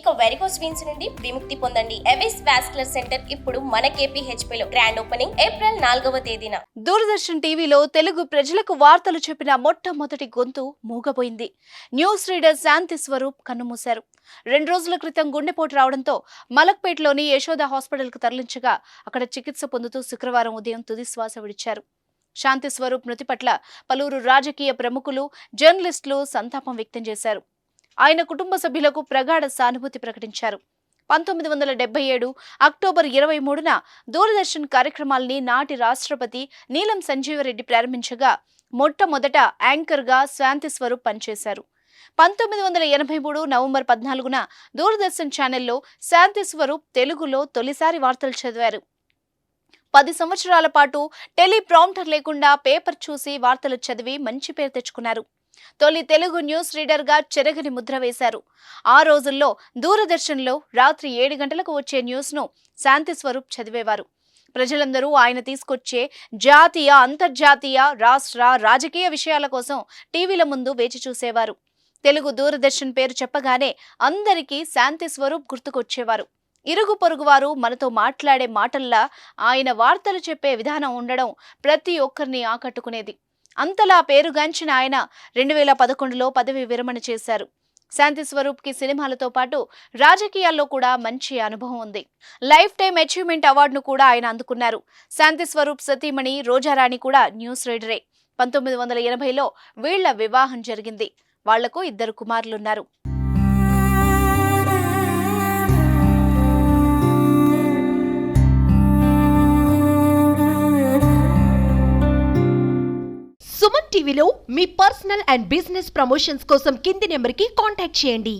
ఇక varicose veins నుండి విముక్తి పొందండి. ఎవిస్ వాస్కులర్ సెంటర్ ఇప్పుడు మన KPHP లో గ్రాండ్ ఓపెనింగ్ ఏప్రిల్ 4వ తేదీన. దూరదర్శన్ టీవీలో తెలుగు ప్రజలకు వార్తలు చెప్పిన మొట్టమొదటి గొంతు మూగబోయింది. న్యూస్ రీడర్ శాంతి స్వరూప్ కన్నుమూశారు. 2 రోజుల క్రితం గుండెపోటు రావడంతో మలక్పేట్లోని యశోద హాస్పిటల్కు తరలించగా అక్కడ చికిత్స పొందుతూ శుక్రవారం ఉదయం తుది శ్వాస విడిచారు. శాంతి స్వరూప్ మృతి పట్ల పలువురు రాజకీయ ప్రముఖులు, జర్నలిస్టులు సంతాపం వ్యక్తం చేశారు. ఆయన కుటుంబ సభ్యులకు ప్రగాఢ సానుభూతి ప్రకటించారు. 1977 అక్టోబర్ 23న దూరదర్శన్ కార్యక్రమాల్ని నాటి రాష్ట్రపతి నీలం సంజీవరెడ్డి ప్రారంభించగా మొట్టమొదట యాంకర్గా శాంతి స్వరూప్ పనిచేశారు. 1983 నవంబర్ 14న దూరదర్శన్ ఛానల్లో శాంతి స్వరూప్ తెలుగులో తొలిసారి వార్తలు చదివారు. 10 సంవత్సరాల పాటు టెలిప్రాంప్టర్ లేకుండా పేపర్ చూసి వార్తలు చదివి మంచి పేరు తెచ్చుకున్నారు. తొలి తెలుగు న్యూస్ రీడర్ గా చెరగని ముద్ర వేశారు. ఆ రోజుల్లో దూరదర్శన్లో రాత్రి 7 గంటలకు వచ్చే న్యూస్ ను శాంతి స్వరూప్ చదివేవారు. ప్రజలందరూ ఆయన తీసుకొచ్చే జాతీయ, అంతర్జాతీయ, రాష్ట్ర, రాజకీయ విషయాల కోసం టీవీల ముందు వేచి చూసేవారు. తెలుగు దూరదర్శన్ పేరు చెప్పగానే అందరికీ శాంతి స్వరూప్ గుర్తుకొచ్చేవారు. ఇరుగు పొరుగువారు మనతో మాట్లాడే మాటల్లా ఆయన వార్తలు చెప్పే విధానం ఉండడం ప్రతి ఒక్కరిని ఆకట్టుకునేది. అంతలా పేరుగాంచిన ఆయన 2011లో పదవి విరమణ చేశారు. శాంతి స్వరూప్ కి సినిమాలతో పాటు రాజకీయాల్లో కూడా మంచి అనుభవం ఉంది. లైఫ్ టైమ్ అచీవ్మెంట్ అవార్డును కూడా ఆయన అందుకున్నారు. శాంతి స్వరూప్ సతీమణి రోజారాణి కూడా న్యూస్ రీడరే. 1980లో వీళ్ల వివాహం జరిగింది. వాళ్లకు 2 కుమారులున్నారు. సుమన్ టీవీలో మీ పర్సనల్ అండ్ బిజినెస్ ప్రమోషన్స్ కోసం కింది నెంబర్కి కాంటాక్ట్ చేయండి.